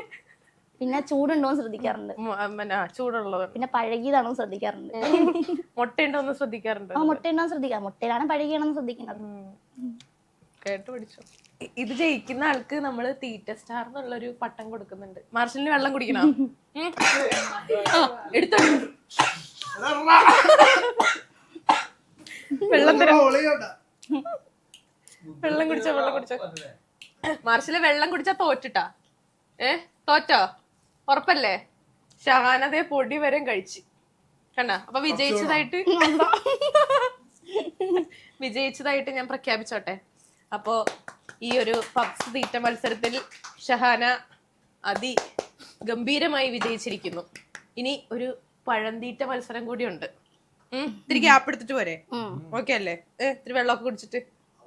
പിന്നെ ചൂടുണ്ടോ ശ്രദ്ധിക്കാറുണ്ട്, ചൂടുള്ളത്, പിന്നെ പഴകിയതാണോ ശ്രദ്ധിക്കാറുണ്ട്, മുട്ടയുണ്ടോന്ന് ശ്രദ്ധിക്കാറുണ്ട്. മുട്ടയുണ്ടോ ശ്രദ്ധിക്കാം, മുട്ടയിലാണ് പഴകിയാണെന്ന് ശ്രദ്ധിക്കുന്നത്. കേട്ട് പിടിച്ചോ. ഇത് ജയിക്കുന്ന ആൾക്ക് നമ്മള് തീറ്റ സ്റ്റാർ എന്നുള്ളൊരു പട്ടം കൊടുക്കുന്നുണ്ട്. മാർഷലിന് വെള്ളം കുടിക്കണോ? എടുത്തോ, വെള്ളം തരാം. വെള്ളം കുടിച്ചോ, വെള്ളം കുടിച്ചോ. മാർഷല് വെള്ളം കുടിച്ചാ തോറ്റിട്ടാ. തോറ്റോ? ഉറപ്പല്ലേ? ഷഹാനതേ പൊടി വരെ കഴിച്ച് കണ്ട. അപ്പൊ വിജയിച്ചതായിട്ട് ഞാൻ പ്രഖ്യാപിച്ചോട്ടെ. അപ്പോ ഈ ഒരു പപ്സ് തീറ്റ മത്സരത്തിൽ ഷഹാന അതിഗംഭീരമായി വിജയിച്ചിരിക്കുന്നു. ഇനി ഒരു പഴന്തീറ്റ മത്സരം കൂടി ഉണ്ട്. ഇത്തിരി ഗ്യാപ്പ് എടുത്തിട്ട് പോരെ? ഓക്കെ അല്ലേ? ഇത്തിരി വെള്ളമൊക്കെ കുടിച്ചിട്ട്.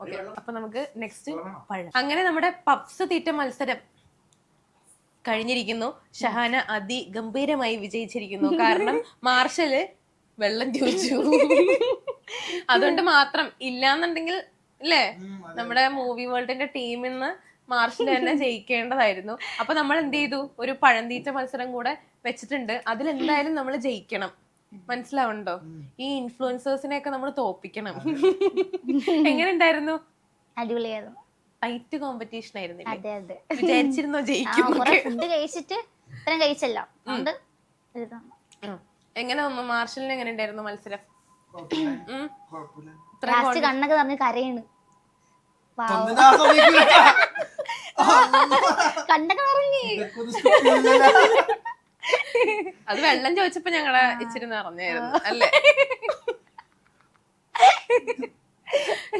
ഓക്കെ, അപ്പൊ നമുക്ക് നെക്സ്റ്റ് പഴം. അങ്ങനെ നമ്മുടെ പപ്സ് തീറ്റ മത്സരം കഴിഞ്ഞിരിക്കുന്നു. ഷഹാന അതിഗംഭീരമായി വിജയിച്ചിരിക്കുന്നു. കാരണം മാർഷല് വെള്ളം ചോദിച്ചു. അതുകൊണ്ട് മാത്രം. ഇല്ലാന്നുണ്ടെങ്കിൽ അല്ലേ, നമ്മുടെ മൂവി വേൾഡിന്റെ ടീമിൽ നിന്ന് മാർഷൽ തന്നെ ജയിക്കേണ്ടതായിരുന്നു. അപ്പൊ നമ്മൾ എന്ത് ചെയ്തു, ഒരു പഴന്തീറ്റ മത്സരം കൂടെ വെച്ചിട്ടുണ്ട്. അതിലെന്തായാലും നമ്മൾ ജയിക്കണം. മനസ്സിലാവുണ്ടോ? ഈ ഇൻഫ്ലുവൻസേഴ്സിനെയൊക്കെ നമ്മൾ തോപ്പിക്കണം. എങ്ങനെ ഉണ്ടായിരുന്നു? അടിപൊളിയായിരുന്നു. ടൈറ്റ് കോമ്പറ്റീഷൻ ആയിരുന്നില്ലേ? അതെ അതെ. വിചാരിച്ചിരുന്നോ ജയിക്കും? ഫുഡ് കഴിച്ചിട്ട് ഇത്രയും കഴിച്ചല്ലോ. എങ്ങനെ മാർഷലിന് എങ്ങനെ ഉണ്ടായിരുന്നു മത്സരം? ലാസ്റ്റ് കണ്ണൊക്കെ പറഞ്ഞ് കരയാണ്. കണ്ടൊക്കെ പറഞ്ഞ് അത് വെള്ളം ചോദിച്ചപ്പോ ഞങ്ങളെ ഇച്ചിരി നിറഞ്ഞായിരുന്നു അല്ലേ?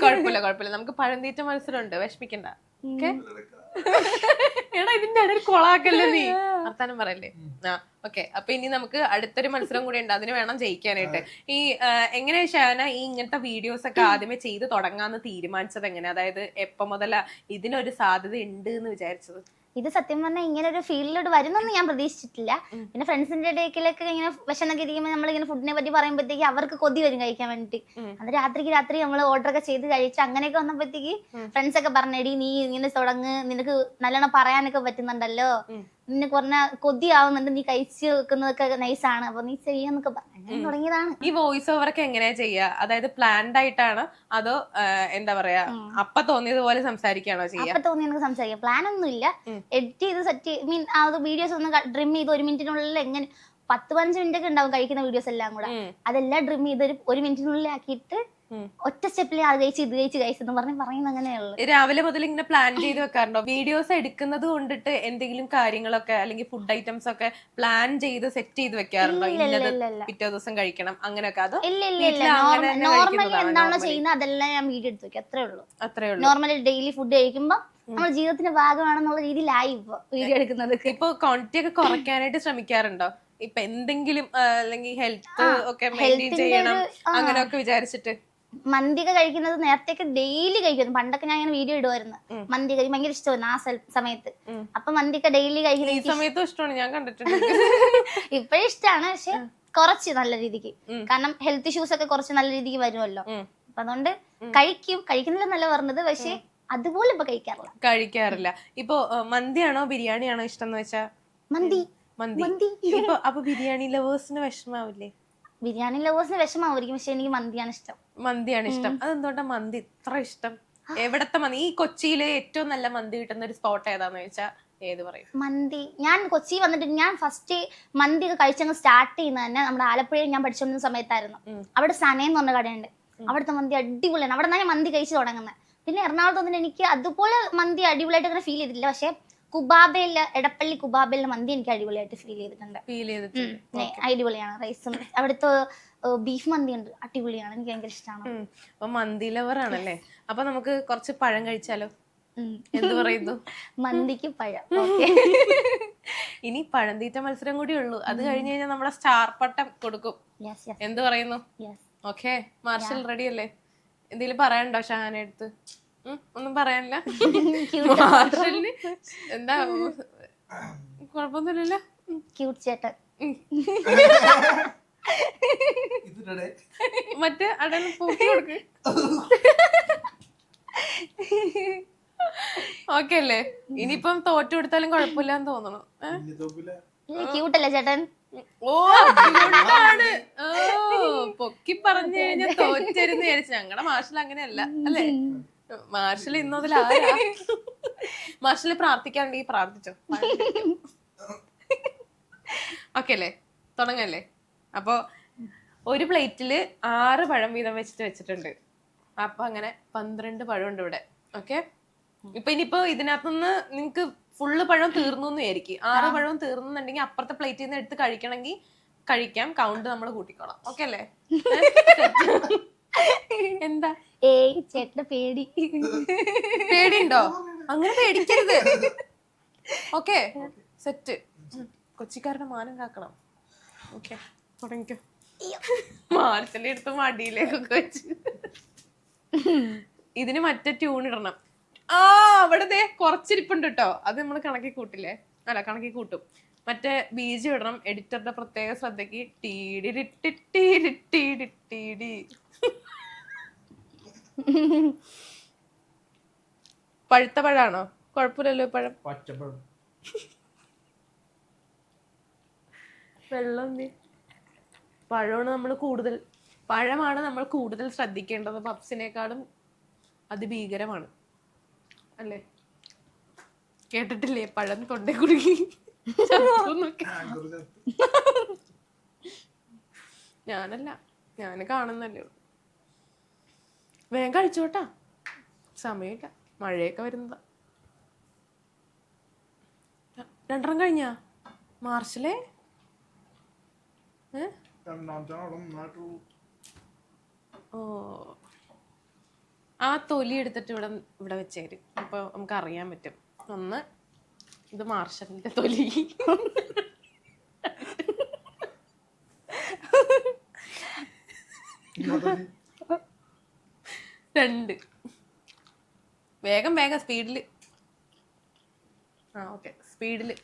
കുഴപ്പമില്ല, കുഴപ്പമില്ല. നമുക്ക് പഴന്തീറ്റ മത്സരം ഉണ്ട്, വിഷമിക്കണ്ട. എടാ, ഇതിന്റെ ഇടയിൽ കൊളാക്കല്ലേ നീ, വർത്താനം പറയല്ലേ. ഓക്കെ, അപ്പൊ ഇനി നമുക്ക് അടുത്തൊരു മത്സരം കൂടി ഉണ്ട്. അതിന് വേണം ജയിക്കാനായിട്ട്. ഈ എങ്ങനെയാ ഷാന ഈ ഇങ്ങനത്തെ വീഡിയോസ് ഒക്കെ ആദ്യമേ ചെയ്ത് തുടങ്ങാന്ന് തീരുമാനിച്ചത് എങ്ങനെ? അതായത് എപ്പോ മുതലാ ഇതിനൊരു സാധ്യത ഉണ്ട് എന്ന് വിചാരിച്ചത്? ഇത് സത്യം പറഞ്ഞാൽ ഇങ്ങനെ ഒരു ഫീൽഡിലോട്ട് വരുന്നൊന്നും ഞാൻ പ്രതീക്ഷിച്ചിട്ടില്ല. പിന്നെ ഫ്രണ്ട്സിന്റെ ഇടയ്ക്കിലൊക്കെ ഇങ്ങനെ വിശന്നൊക്കെ ഇരിക്കുമ്പോൾ നമ്മളിങ്ങനെ ഫുഡിനെ പറ്റി പറയുമ്പോഴത്തേക്ക് അവർക്ക് കൊതി വരും കഴിക്കാൻ വേണ്ടിട്ട്. അത് രാത്രി നമ്മൾ ഓർഡർ ഒക്കെ ചെയ്ത് കഴിച്ച് അങ്ങനെയൊക്കെ വന്നപ്പോഴത്തേക്ക് ഫ്രണ്ട്സ് ഒക്കെ പറഞ്ഞെടി നീ ഇങ്ങനെ തുടങ്ങ്, നിനക്ക് നല്ലോണം പറയാനൊക്കെ പറ്റുന്നുണ്ടല്ലോ, നിന്നെ കുറഞ്ഞ കൊതിയാവുന്നുണ്ട്, നീ കഴിച്ച് വെക്കുന്നതൊക്കെ നൈസാണ്, അപ്പൊ നീ ചെയ്യാന്നൊക്കെ പറഞ്ഞു തുടങ്ങിയതാണ്. ഈ വോയിസ് ഓവർ ഒക്കെ എങ്ങനെയാ ചെയ്യാ? അതായത് പ്ലാൻഡ് ആയിട്ടാണോ അതോ എന്താ പറയാ അപ്പൊ തോന്നിയതുപോലെ സംസാരിക്കാണോ ചെയ്യാ? അപ്പൊ തോന്നിയ സംസാരിക്കാം. പ്ലാൻ ഒന്നും ഇല്ല. എഡിറ്റ് ചെയ്ത് സെറ്റ് മീൻ ആ വീഡിയോസ് ഒന്ന് ഡ്രിം ചെയ്ത് 1 മിനിറ്റിനുള്ളിൽ എങ്ങനെ 10-15 മിനിറ്റ് ഒക്കെ ഉണ്ടാവും കഴിക്കുന്ന വീഡിയോസ് എല്ലാം കൂടെ. അതെല്ലാം ഡ്രിം ചെയ്ത് 1 മിനിറ്റിനുള്ളിൽ ആക്കിയിട്ട് ഒറ്റ സ്റ്റെപ്പിൽ അത് കഴിച്ച് ഇത് കഴിച്ചെന്ന് പറയുന്നത് അങ്ങനെയുള്ളു. രാവിലെ മുതൽ ഇങ്ങനെ പ്ലാൻ ചെയ്ത് വെക്കാറുണ്ടോ? വീഡിയോസ് എടുക്കുന്നത് കൊണ്ടിട്ട് എന്തെങ്കിലും കാര്യങ്ങളൊക്കെ അല്ലെങ്കിൽ ഫുഡ് ഐറ്റംസ് ഒക്കെ പ്ലാൻ ചെയ്ത് സെറ്റ് ചെയ്ത് വെക്കാറുണ്ടോ? പിറ്റേ ദിവസം കഴിക്കണം അങ്ങനെയൊക്കെ? അതോ നോർമലി എന്താണോ ചെയ്യുന്നത് അതെല്ലാം ഞാൻ വീഡിയോ എടുത്ത് വെക്കും. അത്രേ ഉള്ളൂ. നോർമലി ഡെയിലി ഫുഡ് കഴിക്കുമ്പോ നമ്മുടെ ജീവിതത്തിന്റെ ഭാഗമാണെന്നുള്ള രീതിയിലായി ഇപ്പൊ വീഡിയോ എടുക്കുന്നത്. ഇപ്പൊ ക്വാണ്ടിറ്റി ഒക്കെ കുറയ്ക്കാനായിട്ട് ശ്രമിക്കാറുണ്ടോ? ഇപ്പൊ എന്തെങ്കിലും അല്ലെങ്കിൽ ഹെൽത്ത് ഒക്കെ മെയിൻറ്റെയിൻ ചെയ്യണം അങ്ങനെയൊക്കെ വിചാരിച്ചിട്ട്? മന്തിയൊക്കെ കഴിക്കുന്നത് നേരത്തെ ഡെയിലി കഴിക്കുന്നു. പണ്ടൊക്കെ ഞാൻ ഇങ്ങനെ വീഡിയോ ഇടുമായിരുന്നു. മന്തി കഴിക്കും ഭയങ്കര ഇഷ്ടമായിരുന്നു ആ സമയത്ത്. അപ്പൊ മന്തിയൊക്കെ ഡെയിലി കഴിക്കുന്നത് സമയത്തും ഇഷ്ടമാണ്, ഞാൻ കണ്ടിട്ടുണ്ട്. ഇപ്പഴും ഇഷ്ടമാണ്, പക്ഷെ കുറച്ച് നല്ല രീതിക്ക്. കാരണം ഹെൽത്ത് ഇഷ്യൂസ് ഒക്കെ കുറച്ച് നല്ല രീതിക്ക് വരുമല്ലോ. അപ്പൊ അതുകൊണ്ട് കഴിക്കുന്നില്ല നല്ല പറഞ്ഞത്, പക്ഷെ അതുപോലെ ഇപ്പൊ കഴിക്കാറില്ല. ഇപ്പൊ മന്തിയാണോ ബിരിയാണിയാണോ ഇഷ്ടം എന്ന് വെച്ചാ? മന്തി. ഇപ്പൊ അപ്പൊ ബിരിയാണി ലവേഴ്സിന് വിഷമാവില്ലേ? ബിരിയാണി ലവേഴ്സിന് വിഷമായിരിക്കും, പക്ഷെ എനിക്ക് മന്തിയാണ് ഇഷ്ടം. അതെന്തുകൊണ്ടാ മന്തി ഇത്ര ഇഷ്ടം? എവിടത്തെ മന്തി? ഈ കൊച്ചിയിലെ ഏറ്റവും നല്ല മന്തി കിട്ടുന്ന ഒരു സ്പോട്ട് ഏതാന്ന് വെച്ചാ ഏത് പറയും? മന്തി ഞാൻ കൊച്ചി വന്നിട്ട് ഞാൻ ഫസ്റ്റ് മന്തി ഒക്കെ കഴിച്ചങ്ങ് സ്റ്റാർട്ട് ചെയ്യുന്നത് തന്നെ നമ്മുടെ ആലപ്പുഴയിൽ ഞാൻ പഠിച്ചുകൊണ്ടിരുന്ന സമയത്തായിരുന്നു. അവിടെ സനയെന്ന് പറഞ്ഞ കടയുണ്ട്. അവിടുത്തെ മന്തി അടിപൊളിയാണ്. അവിടെ നിന്നാണ് മന്തി കഴിച്ചു തുടങ്ങുന്നത്. പിന്നെ എറണാകുളത്ത് വന്നിട്ട് എനിക്ക് അതുപോലെ മന്തി അടിപൊളിയായിട്ട് അങ്ങനെ ഫീൽ ചെയ്തിട്ടില്ല. പക്ഷെ കുബാബയിലെ എടപ്പള്ളി കുബാബയിലെ മന്തി എനിക്ക് അടിപൊളിയായിട്ട് ഫീൽ ചെയ്തിട്ടുണ്ട്. അടിപൊളിയാണ്. റൈസും അവിടുത്തെ ബീഫ് മന്തി ഉണ്ട്, അടിപൊളിയാണ്, എനിക്ക് ഭയങ്കര ഇഷ്ടമാണ്. അപ്പൊ മന്തി ലവർ ആണല്ലേ. അപ്പൊ നമുക്ക് കുറച്ച് പഴം കഴിച്ചാലോ? എന്ത് പറയുന്നു? മന്തിക്ക് പഴം. ഇനി പഴം തീറ്റ മത്സരം കൂടി ഉള്ളൂ, അത് കഴിഞ്ഞ് കഴിഞ്ഞാൽ നമ്മുടെ സ്റ്റാർ പട്ടം കൊടുക്കും. എന്ത് പറയുന്നു? ഓക്കെ, മാർഷൽ റെഡി അല്ലേ? എന്തെങ്കിലും പറയാനുണ്ടോ ഷഹാനെ അടുത്ത്? ഒന്നും പറയാനില്ല. മാർഷലിന് എന്താ കുഴപ്പമൊന്നുമില്ലല്ലോ. ക്യൂട്ട് ചേട്ടൻ. മറ്റേ അടന്ന് പൂക്കി കൊടുക്ക്. ഓക്കെ അല്ലേ? ഇനിയിപ്പം തോറ്റു കൊടുത്താലും കുഴപ്പമില്ലാന്ന് തോന്നണു. ക്യൂട്ടല്ലേ ചേട്ടൻ? ഓ ആണ്. ഓ പൊക്കി പറഞ്ഞു കഴിഞ്ഞാൽ തോറ്റരുന്ന് വിചാരിച്ചു. ഞങ്ങളുടെ മാർഷൽ അങ്ങനെയല്ല അല്ലേ? മാർഷൽ ഇന്നതിൽ ആരാ? മാർഷല് പ്രാർത്ഥിക്കാനുണ്ടെങ്കിൽ പ്രാർത്ഥിച്ചോ. ഓക്കെ അല്ലേ? തുടങ്ങല്ലേ? അപ്പൊ ഒരു പ്ലേറ്റില് 6 പഴം വീതം വെച്ചിട്ടുണ്ട്. അപ്പൊ അങ്ങനെ 12 പഴം ഉണ്ട് ഇവിടെ. ഓക്കെ, ഇപ്പൊ ഇനിയിപ്പോ ഇതിനകത്തുനിന്ന് നിങ്ങക്ക് ഫുള്ള് പഴം തീർന്നു വിചാരിക്കും. 6 പഴവും തീർന്നുണ്ടെങ്കിൽ അപ്പുറത്തെ പ്ലേറ്റിൽ നിന്ന് എടുത്ത് കഴിക്കണമെങ്കിൽ കഴിക്കാം. കൗണ്ട് നമ്മൾ കൂട്ടിക്കോളാം. ഓക്കെ അല്ലേ? എന്താ ചേട്ടന്റെ പേടി? പേടിയുണ്ടോ? അങ്ങനെ പേടിക്കരുത്. Okay, set. കൊച്ചിക്കാരുടെ മാനം കാക്കണം. ഓക്കെ, തുടങ്ങിക്കോ. മാർച്ചന്റെ അടുത്ത് മടിയിലേക്കൊക്കെ വെച്ച് ഇതിന് മറ്റേ ട്യൂൺ ഇടണം. അവിടെ കുറച്ചിരിപ്പുണ്ട് കേട്ടോ, അത് നമ്മൾ കണക്കി കൂട്ടില്ലേ? അല്ല, കണക്കി കൂട്ടും. മറ്റേ ബീജം ഇടണം. എഡിറ്ററുടെ പ്രത്യേക ശ്രദ്ധയ്ക്ക്. പഴുത്ത പഴാണോ? കുഴപ്പമില്ലല്ലോ. പഴം വെള്ളം പഴമാണ് നമ്മൾ കൂടുതൽ ശ്രദ്ധിക്കേണ്ടത്. പപ്സിനേക്കാളും അതിഭീകരമാണ് അല്ലേ? കേട്ടിട്ടില്ലേ? പഴം തൊണ്ടേ കുടുങ്ങി. ഞാനല്ല, ഞാന് കാണുന്നല്ലേ. വേഗം കഴിച്ചോട്ടാ, സമയമില്ല, മഴയൊക്കെ വരുന്നതാ. 2 കഴിഞ്ഞാ മാർച്ചിലെ? ഓ, ആ തൊലി എടുത്തിട്ട് ഇവിടെ വെച്ചേരും. അപ്പൊ നമുക്ക് അറിയാൻ പറ്റും. ഒന്ന്, ഇത് മാർഷലിന്റെ തൊലി. 2. വേഗം സ്പീഡില്. ഓക്കെ, സ്പീഡില്.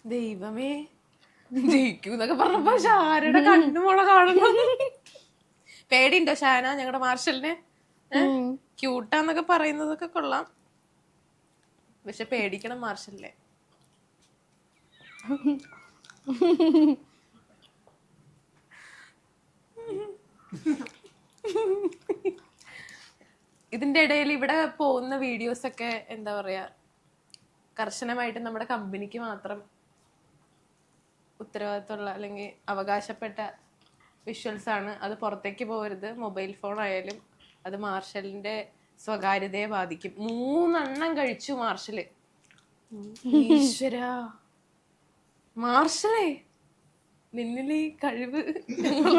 ദൈവമേ, ജയിക്കൂന്നൊക്കെ പറഞ്ഞപ്പോ ഷാനയുടെ കണ്ണുമുള കാണണം. പേടിയുണ്ടോ ഷാന ഞങ്ങളുടെ മാർഷലിനെ? ക്യൂട്ടാന്നൊക്കെ പറയുന്നതൊക്കെ കൊള്ളാം, പക്ഷെ പേടിക്കണം മാർഷലിനെ. ഇതിന്റെ ഇടയിൽ ഇവിടെ പോകുന്ന വീഡിയോസ് ഒക്കെ എന്താ പറയാ, കർശനമായിട്ട് നമ്മുടെ കമ്പനിക്ക് മാത്രം ഉത്തരവാദിത്തമുള്ള അല്ലെങ്കിൽ അവകാശപ്പെട്ട വിഷ്വൽസ് ആണ്. അത് പുറത്തേക്ക് പോകരുത്. മൊബൈൽ ഫോൺ ആയാലും അത് മാർഷലിന്റെ സ്വകാര്യതയെ ബാധിക്കും. 3 എണ്ണം കഴിച്ചു മാർഷല്. ഈശ്വരാ, മാർഷലേ, നിന്നിലെ ഈ കഴിവ് ഞങ്ങൾ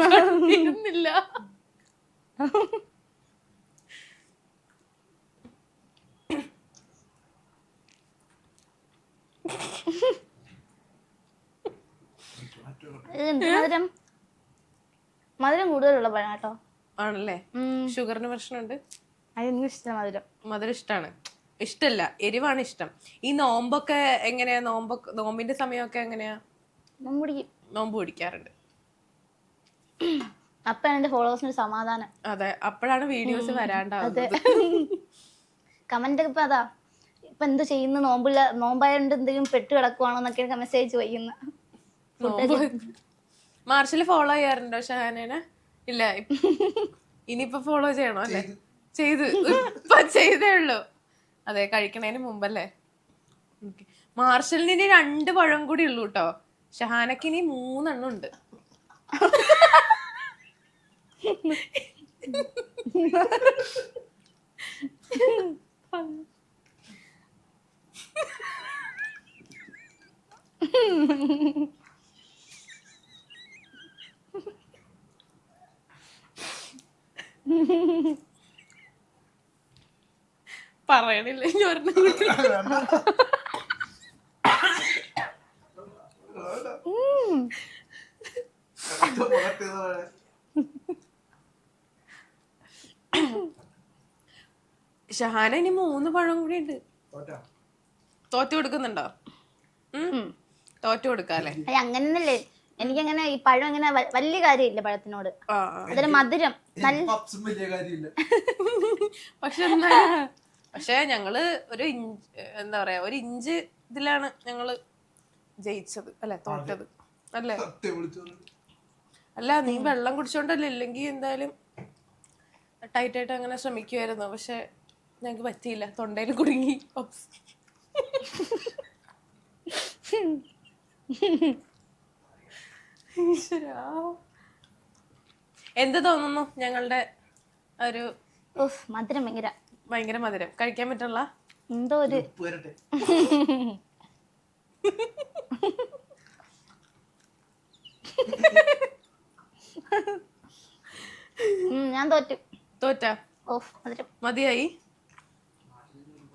മധുരം കൂടുതലുള്ള പഴം കേട്ടോ. ആണല്ലേ? ഷുഗറിന് പ്രശ്നമുണ്ട്. മധുരം ഇഷ്ടമാണ്. ഇഷ്ടല്ല, എരിവാണ് ഇഷ്ടം. ഈ നോമ്പൊക്കെ എങ്ങനെയാ? നോമ്പിന്റെ സമയമൊക്കെ എങ്ങനെയാ? നോമ്പ് പിടിക്കാറുണ്ട്. അപ്പൊ എന്റെ ഫോളോവേഴ്സിന് സമാധാനം. അതെ, അപ്പോഴാണ് വീഡിയോസ് വരാണ്ടാവുന്നത്. കമന്റ് ഇപ്പൊ അതാ, ഇപ്പൊ എന്ത് ചെയ്യുന്നു, നോമ്പായോണ്ട് എന്തെങ്കിലും പെട്ട് കിടക്കുവാണോ എന്നൊക്കെ മെസ്സേജ് വയ്ക്കുന്ന. മാർഷല് ഫോളോ ചെയ്യാറുണ്ടോ ഷഹാനെ? ഇല്ല, ഇനിയിപ്പൊ ഫോളോ ചെയ്യണോ? അല്ലേ, ചെയ്തേ ഉള്ളൂ. അതെ, കഴിക്കണേന് മുമ്പല്ലേ. മാർഷലിന് 2 പഴം കൂടി ഉള്ളൂ കേട്ടോ. ഷഹാനക്ക് ഇനി 3 എണ്ണം ഉണ്ട്. പറയണില്ല ഇനി ഒരെണ്ണം കൂടി. ഷഹാന ഇനി 3 പഴം കൂടി ഉണ്ട്. തോറ്റു കൊടുക്കുന്നുണ്ടോ? തോറ്റു കൊടുക്കാല്ലേ? അങ്ങനല്ലേ, എനിക്കങ്ങനെ ഈ പഴം അങ്ങനെ വലിയ കാര്യമില്ല പഴത്തിനോട്. അതിന് മധുരം നല്ല. പക്ഷെ ഞങ്ങള് ഒരു എന്താ പറയാ, 1 ഇഞ്ച് ഇതിലാണ് ഞങ്ങള് ജയിച്ചത് അല്ലെ, തോറ്റത് അല്ലേ? അല്ല, നീ വെള്ളം കുടിച്ചോണ്ടല്ലേ, ഇല്ലെങ്കി എന്തായാലും ടൈറ്റായിട്ട് അങ്ങനെ ശ്രമിക്കുമായിരുന്നു. പക്ഷെ ഞങ്ങക്ക് പറ്റിയില്ല, തൊണ്ടയിൽ കുടുങ്ങി. എന്ത് തോന്നുന്നു ഞങ്ങളുടെ ഒരു മധുരം? ഭയങ്കര മധുരം, കഴിക്കാൻ പറ്റുള്ള എന്തോ ഒരു ഞാൻ തോറ്റാ? മതിയായി.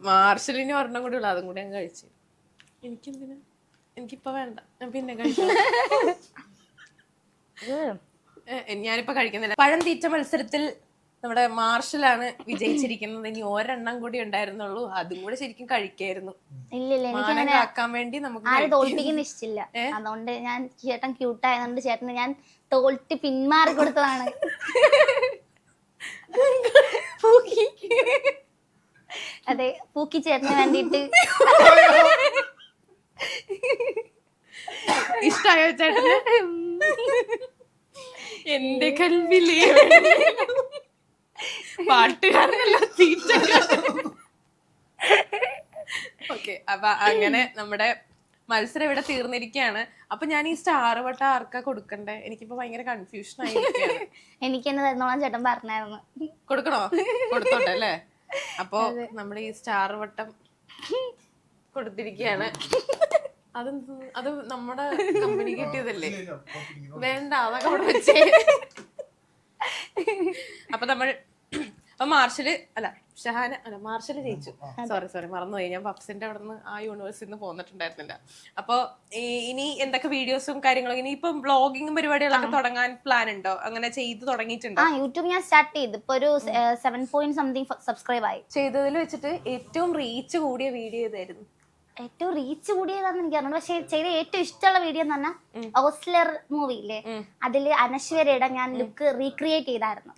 മാർഷലിന് ഒരെണ്ണം കൂടി ഉള്ള, അതും കൂടി ഞാൻ കഴിച്ചു. എനിക്കെന്തിനാ, എനിക്കിപ്പോ വേണ്ട, ഞാൻ പിന്നെ കഴിക്കാം. ഞാനിപ്പോ കഴിക്കുന്നില്ല. പഴം തീറ്റ മത്സരത്തിൽ നമ്മുടെ മാർഷലാണ് വിജയിച്ചിരിക്കുന്നത്. ഇനി ഒരെണ്ണം കൂടി ഉണ്ടായിരുന്നുള്ളൂ, അതും കൂടെ ശരിക്കും കഴിക്കായിരുന്നു. മാനം കാക്കാൻ വേണ്ടി നമുക്ക് തോൽപ്പിക്കുന്ന ഇഷ്ടമില്ല. അതുകൊണ്ട് ഞാൻ ചേട്ടൻ ക്യൂട്ടായതുകൊണ്ട് ചേട്ടന് ഞാൻ തോൽട്ടി പിന്മാറി കൊടുത്തതാണ്. അതെ, പൂക്കി ചേട്ടന് വേണ്ടിട്ട്. ഇഷ്ടായോ ചേട്ടന്? എന്റെ കൽവിലേ പാട്ടുകാരനല്ല, തീറ്റക്കാരൻ. ഓക്കെ, അപ്പൊ അങ്ങനെ നമ്മുടെ മത്സരം ഇവിടെ തീർന്നിരിക്കുകയാണ്. അപ്പൊ ഞാൻ ഈ സ്റ്റാർ വട്ടം ആർക്കാ കൊടുക്കണ്ടേ? എനിക്കിപ്പോ ഭയങ്കര കൺഫ്യൂഷൻ ആയിരിക്കുകയാണ്. എനിക്ക് തന്നെ തന്നോളാം ചേട്ടൻ പറഞ്ഞായിരുന്നു. കൊടുക്കണോ? കൊടുത്തോട്ടെ അല്ലേ? അപ്പൊ നമ്മുടെ ഈ സ്റ്റാർ വട്ടം കൊടുത്തിരിക്കുകയാണ്. അത് നമ്മുടെ കമ്പനി കിട്ടിയതല്ലേ? വേണ്ട, അതൊക്കെ അവിടെ വെച്ചേ. അപ്പൊ നമ്മൾ മാർഷല് അല്ല ഷഹാന അല്ല മാർഷല് ജയിച്ചു. സോറി മറന്നുപോയി. ഞാൻ പപ്സിന്റെ അവിടെ നിന്ന് ആ യൂണിവേഴ്സിൽ നിന്ന് പോന്നിട്ടുണ്ടായിരുന്നില്ല. അപ്പൊ ഇനി എന്തൊക്കെ വീഡിയോസും കാര്യങ്ങളും, ഇനി ഇപ്പം വ്ളോഗിങ്ങും പരിപാടികളൊക്കെ തുടങ്ങാൻ പ്ലാൻ ഉണ്ടോ? അങ്ങനെ ചെയ്ത് തുടങ്ങിയിട്ടുണ്ടോ? യൂട്യൂബ് ഞാൻ സ്റ്റാർട്ട് ചെയ്തു. ഇപ്പൊ ഒരു 7 സബ്സ്ക്രൈബ് ആയി. ചെയ്തതിൽ വെച്ചിട്ട് ഏറ്റവും റീച്ച് കൂടിയ വീഡിയോ ഏതായിരുന്നു? ഏറ്റവും റീച്ച് കൂടിയതാന്ന് എനിക്ക് അറിഞ്ഞു. പക്ഷെ ചെയ്ത ഏറ്റവും ഇഷ്ടമുള്ള വീഡിയോ എന്ന് പറഞ്ഞാൽ ഓസ്ലർ മൂവി ഇല്ലേ, അതില് അനശ്വരയുടെ ഞാൻ ലുക്ക് റീക്രിയേറ്റ് ചെയ്തായിരുന്നു.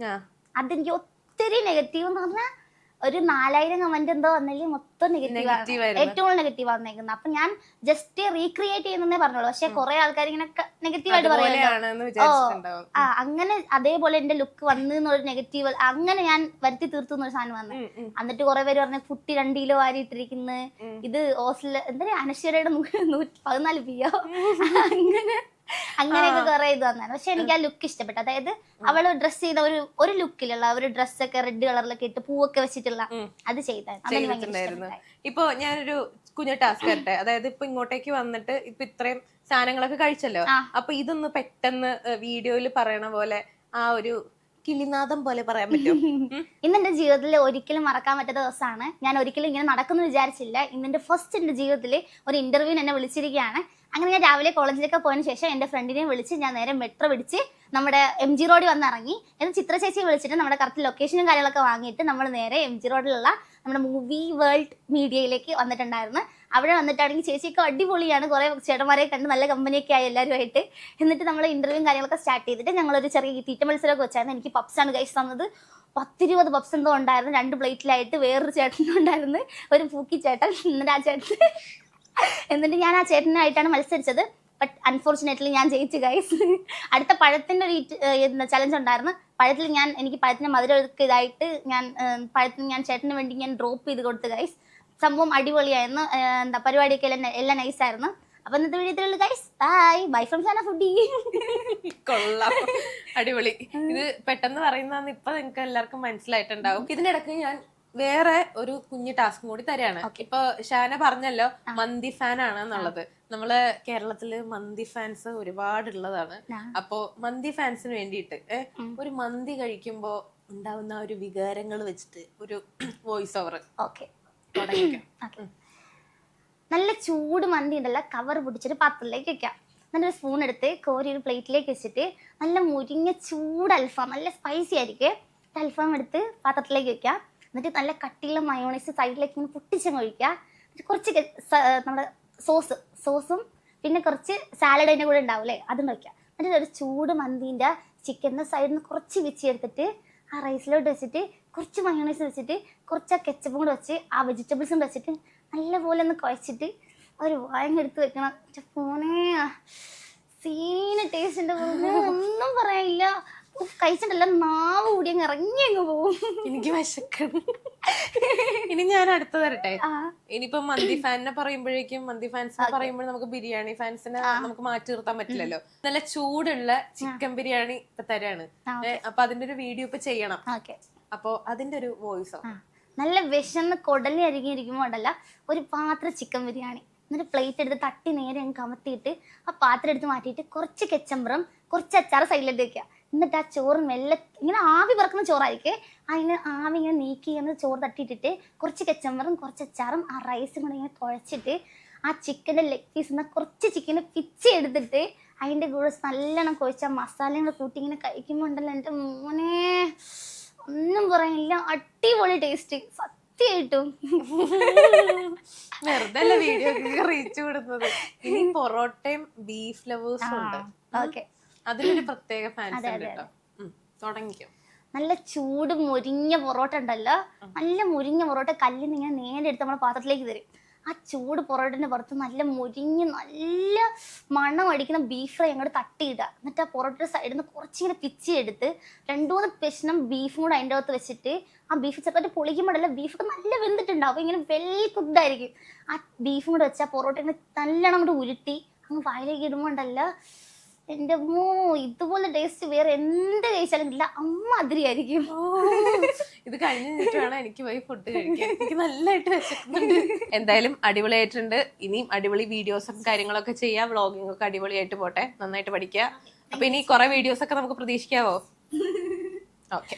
അതെനിക്ക് ഒത്തിരി നെഗറ്റീവ് എന്ന് പറഞ്ഞാൽ ഒരു 4000 കമന്റ് എന്തോ വന്നെങ്കിൽ മൊത്തം നെഗറ്റീവ്, ഏറ്റവും നെഗറ്റീവ് വന്നേക്കുന്നത്. അപ്പൊ ഞാൻ ജസ്റ്റ് റീക്രിയേറ്റ് ചെയ്യുന്നേ പറഞ്ഞോളൂ. പക്ഷെ കുറെ ആൾക്കാർ ഇങ്ങനെ നെഗറ്റീവായിട്ട് പറയുന്നത് അങ്ങനെ അതേപോലെ എന്റെ ലുക്ക് വന്നൊരു നെഗറ്റീവ് അങ്ങനെ ഞാൻ വരുത്തി തീർത്തു എന്നൊരു സാധനം വന്നു. എന്നിട്ട് കുറെ പേര് പറഞ്ഞ കുട്ടി 2 കിലോ വാരി ഇട്ടിരിക്കുന്നത്, ഇത് ഓസ്ല എന്താ അനശ്വരയുടെ 114 പിയോ അങ്ങനെയൊക്കെ കുറെ ഇത് വന്നാണ്. പക്ഷെ എനിക്ക് ആ ലുക്ക് ഇഷ്ടപ്പെട്ടു. അതായത് അവള് ഡ്രസ് ചെയ്ത ഒരു ലുക്കിലുള്ള ഒരു ഡ്രസ്സൊക്കെ റെഡ് കളറിലൊക്കെ ഇട്ട് പൂവൊക്കെ വെച്ചിട്ടുള്ള അത് ചെയ്തായിരുന്നു. ഇപ്പൊ ഞാനൊരു കുഞ്ഞു ടാസ്ക് തരട്ടെ. അതായത് ഇപ്പൊ ഇങ്ങോട്ടേക്ക് വന്നിട്ട് ഇപ്പൊ ഇത്രയും സാധനങ്ങളൊക്കെ കഴിച്ചല്ലോ, അപ്പൊ ഇതൊന്ന് പെട്ടെന്ന് വീഡിയോയിൽ പറയണ പോലെ ആ ഒരു കിളിനാദം പോലെ പറയാൻ പറ്റും? ഇന്നെന്റെ ജീവിതത്തിൽ ഒരിക്കലും മറക്കാൻ പറ്റാത്ത ദിവസമാണ്. ഞാൻ ഒരിക്കലും ഇങ്ങനെ നടക്കുന്നു വിചാരിച്ചില്ല. ഇന്നെന്റെ ഫസ്റ്റ് എന്റെ ജീവിതത്തിൽ ഒരു ഇന്റർവ്യൂവിന് എന്നെ വിളിച്ചിരിക്കുകയാണ്. അങ്ങനെ ഞാൻ രാവിലെ കോളേജിലൊക്കെ പോയതിനു ശേഷം എന്റെ ഫ്രണ്ടിനെ വിളിച്ച് ഞാൻ നേരെ മെട്രോ പിടിച്ച് നമ്മുടെ MG റോഡിൽ വന്നിറങ്ങി. എന്നിട്ട് ചിത്ര ചേച്ചിയെ വിളിച്ചിട്ട് നമ്മുടെ കറക്റ്റ് ലൊക്കേഷനും കാര്യങ്ങളൊക്കെ വാങ്ങിയിട്ട് നമ്മൾ നേരെ MG റോഡിലുള്ള നമ്മുടെ മൂവി വേൾഡ് മീഡിയയിലേക്ക് വന്നിട്ടുണ്ടായിരുന്നു. അവിടെ വന്നിട്ടാണെങ്കിൽ ചേച്ചിയൊക്കെ അടിപൊളിയാണ്, കുറെ ചേട്ടന്മാരെ കണ്ട് നല്ല കമ്പനിയൊക്കെ ആയി എല്ലാവരുമായിട്ട്. എന്നിട്ട് നമ്മൾ ഇന്റർവ്യൂവും കാര്യങ്ങളൊക്കെ സ്റ്റാർട്ട് ചെയ്തിട്ട് ഞങ്ങളൊരു ചെറിയ തീറ്റ മത്സരമൊക്കെ വെച്ചായിരുന്നു. എനിക്ക് പപ്സാണ് ഗൈസ് തന്നത്. 10-20 പപ്സ് എന്തോ ഉണ്ടായിരുന്നു. 2 പ്ലേറ്റിലായിട്ട് വേറൊരു ചേട്ടനും ഉണ്ടായിരുന്നു, ഒരു പൂക്കി ചേട്ടൻ. എന്നിട്ട് ഞാൻ ആ ചേട്ടനായിട്ടാണ് മത്സരിച്ചത്. ബട്ട് അൺഫോർച്ചുനേറ്റ്ലി ഞാൻ ജയിച്ചു ഗൈസ്. അടുത്ത പഴത്തിന്റെ ഒരു ചലഞ്ച് ഉണ്ടായിരുന്നു. എനിക്ക് പഴത്തിന് മധുരമൊക്കെ ഇതായിട്ട് പഴത്തിന് ഞാൻ ചേട്ടന് വേണ്ടി ഞാൻ ഡ്രോപ്പ് ചെയ്ത് കൊടുത്തു ഗൈസ്. സംഭവം അടിപൊളിയായിരുന്നു. പരിപാടിയൊക്കെ എല്ലാം നൈസായിരുന്നു. അപ്പൊ ഇന്നത്തെ video guys, by from Shana foodie. കൊള്ളാം, അടിപൊളി. ഇത് പെട്ടെന്ന് പറയുന്നതെന്ന് ഇപ്പൊ നിങ്ങൾക്ക് എല്ലാവർക്കും മനസ്സിലായിട്ടുണ്ടാവും. ഇതിനിടക്ക് ഞാൻ വേറെ ഒരു കുഞ്ഞു ടാസ്കും കൂടി തരാണ്. ഇപ്പൊ ഷാന പറഞ്ഞല്ലോ മന്തി ഫാൻ ആണ് എന്നുള്ളത്. നമ്മള് കേരളത്തില് മന്തി ഫാൻസ് ഒരുപാടുള്ളതാണ്. അപ്പൊ മന്തി ഫാൻസിന് വേണ്ടിയിട്ട് ഒരു മന്തി കഴിക്കുമ്പോ ഉണ്ടാവുന്ന ഒരു വികാരങ്ങൾ വെച്ചിട്ട് ഒരു വോയിസ് ഓവർ തുടങ്ങിക്കാം. നല്ല ചൂട് മന്തി ഉണ്ടല്ലോ, കവർ പിടിച്ചിട്ട് പാത്രത്തിലേക്ക് വെക്കാം. എന്നിട്ട് ഒരു സ്പൂൺ എടുത്ത് കോരി ഒരു പ്ലേറ്റിലേക്ക് വെച്ചിട്ട് നല്ല മുരിഞ്ഞ ചൂട് അൽഫാം, നല്ല സ്പൈസി ആയിരിക്കും. അൽഫാം എടുത്ത് പാത്രത്തിലേക്ക് വെക്കാം. എന്നിട്ട് നല്ല കട്ടിയുള്ള മയോണൈസ് സൈഡിലേക്ക് ഇങ്ങനെ പൊട്ടിച്ചങ്ങ് ഒഴിക്കുക. എന്നിട്ട് കുറച്ച് നമ്മുടെ സോസും പിന്നെ കുറച്ച് സാലഡ് അതിൻ്റെ കൂടെ ഉണ്ടാവില്ലേ, അതും വയ്ക്കാം. എന്നിട്ട് ഒരു ചൂട് മന്തീൻ്റെ ചിക്കൻ്റെ സൈഡിൽ നിന്ന് കുറച്ച് വെച്ചെടുത്തിട്ട് ആ റൈസിലോട്ട് വെച്ചിട്ട് കുറച്ച് മയോണൈസ് വെച്ചിട്ട് കുറച്ച് ആ കെച്ചപ്പും കൂടെ വെച്ച് ആ വെജിറ്റബിൾസും വെച്ചിട്ട് നല്ലപോലെ ഒന്ന് കുഴച്ചിട്ട് ഒരു വായങ്ങ എടുത്ത് വെക്കണം. ഫോണേ സീന ടേസ്റ്റ് ഉണ്ട്, ഒന്നും പറയാനില്ല. കഴിച്ചിട്ടല്ല നാവ് കൂടി അങ്ങ് ഇറങ്ങി അങ്ങ് പോവും. എനിക്ക് വിശക്കണം. ഇനി ഞാൻ അടുത്ത തരട്ടെ. ഇനിയിപ്പോ മന്തി ഫാനിനെ പറയുമ്പോഴേക്കും മന്തി ഫാൻസിനെ പറയുമ്പോൾ നമുക്ക് ബിരിയാണി ഫാൻസിനെ നമുക്ക് മാറ്റി നിർത്താൻ പറ്റില്ലല്ലോ. നല്ല ചൂടുള്ള ചിക്കൻ ബിരിയാണി ഇപ്പൊ തരാണ്. അപ്പൊ അതിന്റെ ഒരു വീഡിയോ ഇപ്പൊ ചെയ്യണം. അപ്പൊ അതിന്റെ ഒരു വോയിസോ. നല്ല വിശന്ന് കൊടലി അരികിയിരിക്കുമ്പോ ഉണ്ടല്ല ഒരു പാത്രം ചിക്കൻ ബിരിയാണി, എന്നിട്ട് പ്ലേറ്റ് എടുത്ത് തട്ടി നേരെ അങ്ങ് കമത്തിയിട്ട് ആ പാത്രം എടുത്ത് മാറ്റിയിട്ട് കുറച്ച് കെച്ചമ്പറും കുറച്ച് അച്ചാറ് സൈഡിലേക്ക് വെക്കുക. എന്നിട്ട് ആ ചോറ് മെല്ലെ ഇങ്ങനെ ആവി പറക്കുന്ന ചോറായിരിക്കും, അതിന് ആവി ഇങ്ങനെ നീക്കി ചോറ് തട്ടിയിട്ടിട്ട് കുറച്ച് കെച്ചമ്പറും കുറച്ച് അച്ചാറും ആ റൈസും കൂടെ ഇങ്ങനെ കുഴച്ചിട്ട് ആ ചിക്കൻ്റെ ലെഗ് പീസ് കുറച്ച് ചിക്കനെ പിച്ച് എടുത്തിട്ട് അതിൻ്റെ കൂടെ നല്ലോണം കുഴച്ച മസാലയും കൂടെ കൂട്ടി ഇങ്ങനെ കഴിക്കുമ്പോൾ ഉണ്ടല്ലോ എൻ്റെ മോനെ ഒന്നും പറയാനില്ല, അടിപൊളി ടേസ്റ്റ് സത്യമായിട്ടും. വെറുതെ വീഡിയോ റീച്ച് കൊടുക്കുന്നത്. ഇനി പൊറോട്ടയും ബീഫ് ലവേഴ്സും ഉണ്ട്, അതിലൊരു പ്രത്യേക ഫാൻസ് ഉണ്ട് കേട്ടോ. തുടങ്ങിക്കോ. നല്ല ചൂട് മുരിഞ്ഞ പൊറോട്ട ഉണ്ടല്ലോ, നല്ല മുരിഞ്ഞ പൊറോട്ട കല്ലിൽ നിന്ന് ഇങ്ങനെ നേരെ എടുത്ത് നമ്മുടെ പാത്രത്തിലേക്ക് തരും. ആ ചൂട് പൊറോട്ടൻ്റെ പുറത്ത് നല്ല മുരിഞ്ഞ് നല്ല മണം അടിക്കുന്ന ബീഫ് ഫ്രൈ അങ്ങോട്ട് തട്ടിയിടുക. എന്നിട്ട് ആ പൊറോട്ടയുടെ സൈഡിൽ നിന്ന് കുറച്ചിങ്ങനെ പിച്ചി എടുത്ത് 2-3 കഷ്ണം ബീഫും കൂടെ അതിൻ്റെ അകത്ത് വെച്ചിട്ട് ആ ബീഫ് ചെറുതായിട്ട് പൊളിക്കുമ്പോഴല്ല ബീഫൊക്കെ നല്ല വെന്തിട്ടുണ്ടാവും, ഇങ്ങനെ വെൽ കുക്കായിരിക്കും. ആ ബീഫും കൂടെ വെച്ചാൽ പൊറോട്ട ഇങ്ങനെ നല്ലോണം അങ്ങോട്ട് ഉരുട്ടി അങ്ങ് വായിലേക്ക് ഇടുമ്പോൾ ഉണ്ടല്ല എൻ്റെ അമ്മോ ഇതുപോലെ ടേസ്റ്റ് വേറെ എന്ത് കഴിച്ചാലും ഇല്ല, അമ്മ അതിരിയായിരിക്കും. ഇത് കഴിഞ്ഞിട്ട് വേണം എനിക്ക് പോയി ഫുഡ് കഴിക്കാൻ, എനിക്ക് നല്ലതായിട്ട് വിശക്കുന്നുണ്ട്. എന്തായാലും അടിപൊളിയായിട്ടുണ്ട്. ഇനിയും അടിപൊളി വീഡിയോസും കാര്യങ്ങളൊക്കെ ചെയ്യാം. വ്ളോഗിംഗ് ഒക്കെ അടിപൊളിയായിട്ട് പോട്ടെ, നന്നായിട്ട് പഠിക്കുക. അപ്പൊ ഇനി കുറെ വീഡിയോസ് ഒക്കെ നമുക്ക് പ്രതീക്ഷിക്കാവോ? ഓക്കെ.